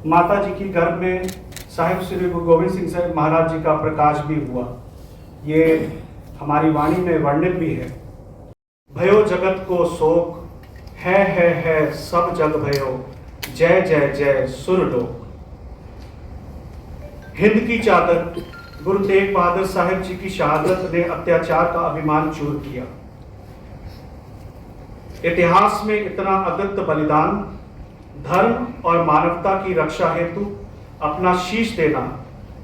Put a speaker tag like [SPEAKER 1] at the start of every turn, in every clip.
[SPEAKER 1] माता जी की गर्भ में साहिब श्री गुरु गोविंद सिंह साहिब महाराज जी का प्रकाश भी हुआ। ये हमारी वाणी में वर्णित भी है। भयो जगत को शोक, है सब जग भयो, जय जय जय सुरलोक। हिंद की चादर गुरु तेग बहादुर साहिब जी की शहादत ने अत्याचार का अभिमान चूर किया। इतिहास में इतना अद्भुत बलिदान धर्म और मानवता की रक्षा हेतु अपना शीश देना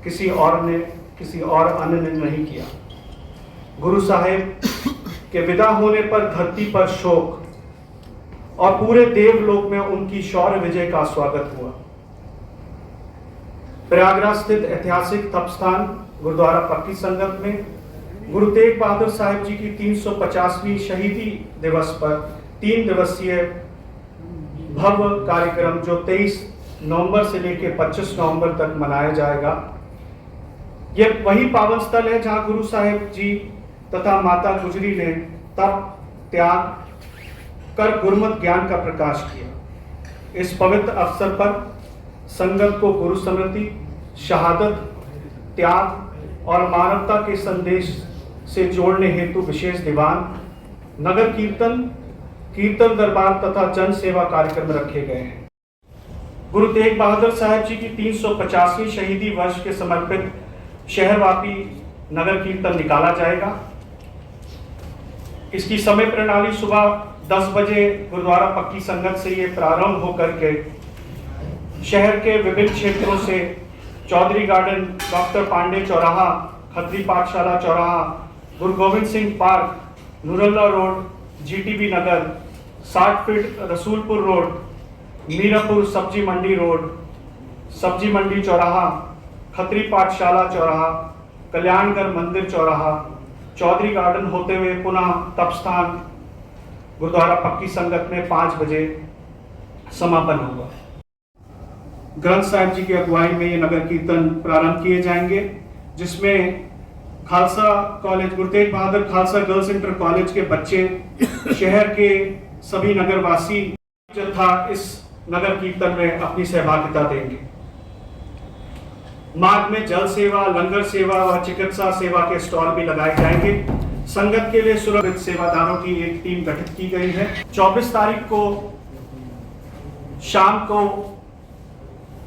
[SPEAKER 1] किसी और अन्य ने नहीं किया। गुरु साहिब के विदा होने पर धरती पर शोक और पूरे देवलोक में उनकी शौर्य विजय का स्वागत हुआ। प्रयागराज स्थित ऐतिहासिक तपस्थान गुरुद्वारा पक्की संगत में गुरु तेग बहादुर साहिब जी की 350वीं शहीदी दिवस पर 3 दिवसीय भव्य कार्यक्रम जो 23 नवंबर से लेकर 25 नवंबर तक मनाया जाएगा। यह वही पावन स्थल है जहां गुरु साहिब जी तथा माता गुजरी ने तप त्याग कर गुरुमत ज्ञान का प्रकाश किया। इस पवित्र अवसर पर संगत को गुरु स्मृति, शहादत, त्याग और मानवता के संदेश से जोड़ने हेतु विशेष दीवान, नगर कीर्तन दरबार तथा जन सेवा कार्यक्रम रखे गए हैं। गुरु तेग बहादुर साहिब जी की 350वीं शहीदी वर्ष के समर्पित शहरव्यापी नगर कीर्तन निकाला जाएगा। इसकी समय प्रणाली सुबह 10 बजे गुरुद्वारा पक्की संगत से ये प्रारंभ होकर के शहर के विभिन्न क्षेत्रों से चौधरी गार्डन, डॉक्टर पांडे चौराहा, खत्री पाठशाला चौराहा, Guru Gobind Singh park, Noorullah road, GTB Nagar, 60 feet Rasulpur road, Mirapur Sabzi Mandi road, सब्जी मंडी चौराहा, खत्री पाठशाला चौराहा, कल्याणगढ़ मंदिर चौराहा, चौधरी गार्डन होते हुए पुनः तपस्थान गुरुद्वारा पक्की संगत में 5 बजे समापन होगा। ग्रंथ साहिब जी की अगुवाई में ये नगर कीर्तन प्रारंभ किए जाएंगे, जिसमें Khalsa college, Guru Tegh Bahadur Khalsa girls inter college के बच्चे, शहर के सभी नगरवासी तथा इस नगर कीर्तन में अपनी सहभागिता देंगे। मार्ग में जल सेवा, लंगर सेवा व चिकित्सा सेवा के स्टॉल भी लगाए जाएंगे। संगत के लिए सुरक्षित सेवादारों की एक टीम गठित की गई है। 24 तारीख को शाम को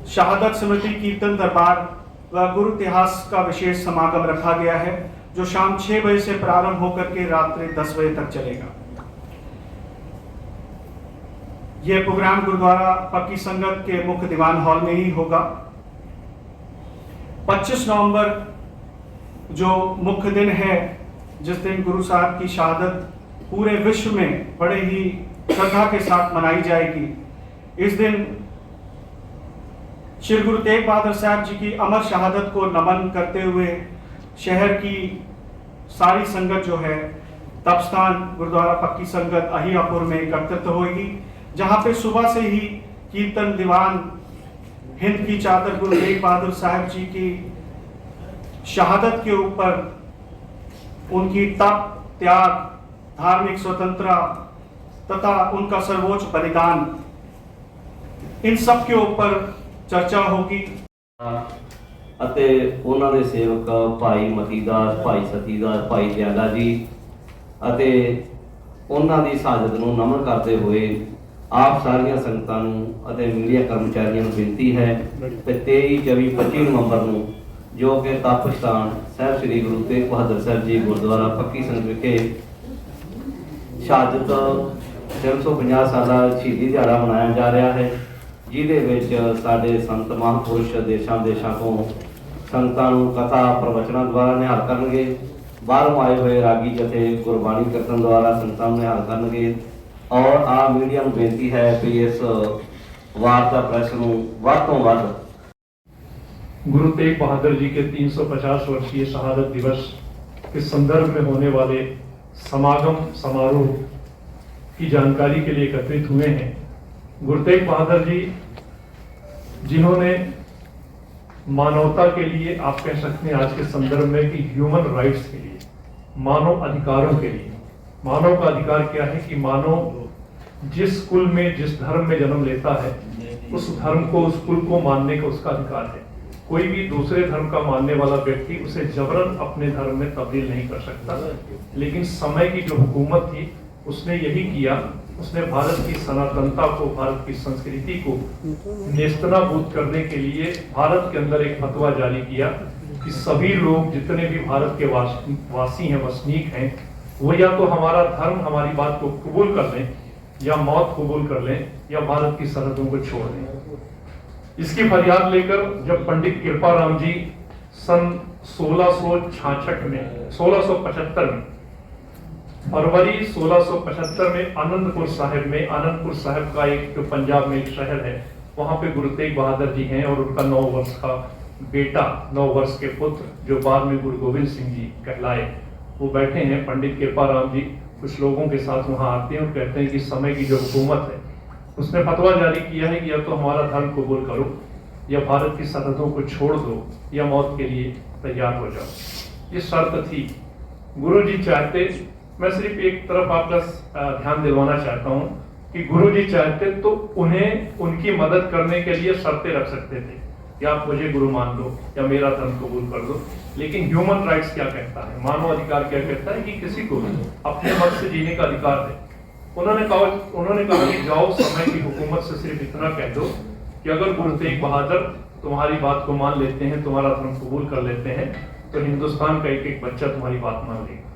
[SPEAKER 1] शहादत स्मृति कीर्तन दरबार व गुरु इतिहास का विशेष समागम रखा गया है, जो शाम 6 बजे से प्रारंभ होकर के रात्रि 10 बजे तक चलेगा। यह प्रोग्राम गुरुद्वारा पक्की संगत के मुख्य दीवान हॉल में ही होगा। 25 नवंबर जो मुख्य दिन है, जिस दिन गुरु साहब की शहादत पूरे विश्व में बड़े ही श्रद्धा के साथ मनाई जाएगी। इस दिन श्री गुरु तेग बहादुर साहब जी की अमर शहादत को नमन करते हुए शहर की सारी संगत जो है तपस्थान गुरुद्वारा पक्की संगत अहियापुर में एकत्रित होगी, जहां पे सुबह से ही कीर्तन दीवान हिंद की चादर गुरु तेग बहादुर साहब जी की शहादत के ऊपर उनकी तप, त्याग, धार्मिक स्वतंत्रता तथा उनका सर्वोच्च बलिदान, इन सब के ऊपर चर्चा होगी।
[SPEAKER 2] ਅਤੇ ਉਹਨਾਂ ਦੇ ਸੇਵਕ ਭਾਈ ਮਤੀਦਾਸ, ਭਾਈ ਸਤੀਦਾਸ, ਭਾਈ ਦਿਆਲਾ ਜੀ ਅਤੇ ਉਹਨਾਂ ਦੀ ਸ਼ਹਾਦਤ ਨੂੰ ਨਮਨ ਕਰਦੇ ਹੋਏ ਆਪ ਸਾਰੀਆਂ ਸੰਗਤਾਂ ਨੂੰ ਅਤੇ ਮੀਡੀਆ ਕਰਮਚਾਰੀਆਂ ਨੂੰ ਬੇਨਤੀ ਹੈ ਕਿ 23, 24, 25 ਨਵੰਬਰ ਨੂੰ ਜੋ ਕਿ ਤਪਸਥਾਨ ਸਾਹਿਬ ਸ੍ਰੀ ਗੁਰੂ ਤੇਗ ਬਹਾਦਰ ਸਾਹਿਬ ਜੀ ਗੁਰਦੁਆਰਾ ਪੱਕੀ ਸੰਗਤ ਵਿਖੇ ਸ਼ਹਾਦਤ 350 ਸਾਲਾ ਸ਼ਹੀਦੀ ਦਿਹਾੜਾ ਮਨਾਇਆ ਜਾ ਰਿਹਾ ਹੈ, ਜਿਹਦੇ ਵਿੱਚ ਸਾਡੇ ਸੰਤ ਮਹਾਂਪੁਰਸ਼ ਦੇਸ਼ਾਂ ਤੋਂ ਸੰਗਤਾਂ ਨੂੰ ਕਥਾ ਪ੍ਰਵਚਨਾਂ ਦੁਆਰਾ ਨਿਹਾਲ ਕਰਨਗੇ। ਬਾਹਰੋਂ ਆਏ ਹੋਏ ਰਾਗੀ ਜਥੇ ਗੁਰਬਾਣੀ ਕੀਰਤਨ ਦੁਆਰਾ ਸੰਗਤਾਂ ਨੂੰ ਨਿਹਾਲ ਕਰਨਗੇ। ਔਰ ਆ ਮੀਡੀਆ ਨੂੰ ਬੇਨਤੀ ਹੈ ਕਿ ਇਸ ਵਾਰਤਾ ਪ੍ਰੈਸ ਨੂੰ ਵੱਧ ਤੋਂ ਵੱਧ
[SPEAKER 3] गुरु तेग बहादुर जी के 350 वर्षीय शहादत दिवस के संदर्भ में होने वाले समागम समारोह की जानकारी के लिए एकत्रित हुए हैं। गुरु तेग बहादुर जी जिन्होंने मानवता के लिए, आप कह सकते हैं आज के संदर्भ में कि ह्यूमन राइट्स के लिए, मानव अधिकारों के लिए, मानव का अधिकार क्या है कि मानव जिस कुल में, जिस धर्म में जन्म लेता है उस धर्म को, उस कुल को मानने का उसका अधिकार है। कोई भी दूसरे धर्म का मानने वाला व्यक्ति उसे जबरन अपने धर्म में तब्दील नहीं कर सकता। लेकिन समय की जो हुकूमत थी उसने यही किया, उसने भारत की सनातनता को, भारत की संस्कृति को नेस्तनाबूद करने के लिए भारत के अंदर एक फतवा जारी किया कि सभी लोग जितने भी भारत के वासी हैं, वसनीक हैं, वो या तो हमारा धर्म, हमारी बात को कबूल कर लें या मौत कबूल कर लें या भारत की सरहदों को छोड़ दें। इसकी फरियाद लेकर जब पंडित कृपाराम जी सन 1675 में फरवरी 1675 में आनंदपुर साहिब का एक जो पंजाब में एक शहर है, वहां पे गुरु तेग बहादुर जी हैं और उनका 9 वर्ष का बेटा, 9 वर्ष के पुत्र जो बाद में गुरु गोविंद सिंह जी कहलाए, वो बैठे हैं। पंडित कृपाराम जी कुछ लोगों के साथ वहां आते हैं और कहते हैं कि समय की जो हुकूमत है उसने फतवा जारी किया है कि या तो हमारा धर्म कबूल करो या भारत की सरहदों को छोड़ दो या मौत के लिए तैयार हो जाओ। ये शर्त थी। गुरुजी चाहते, मैं सिर्फ एक तरफ आपका ध्यान दिलवाना चाहता हूं कि गुरुजी चाहते तो उन्हें उनकी मदद करने के लिए शर्तें रख सकते थे कि आप मुझे गुरु मान लो या मेरा धर्म कबूल कर दो। लेकिन ह्यूमन राइट्स क्या कहता है, मानव अधिकार क्या कहता है कि किसी को अपने मत से जीने का अधिकार है। उन्होंने कहा कि जाओ, समय की हुकूमत से सिर्फ इतना कह दो कि अगर गुरु तेग बहादुर तुम्हारी बात को मान लेते हैं, तुम्हारा धर्म कबूल कर लेते हैं, तो हिंदुस्तान का एक एक बच्चा तुम्हारी बात मान लेगा।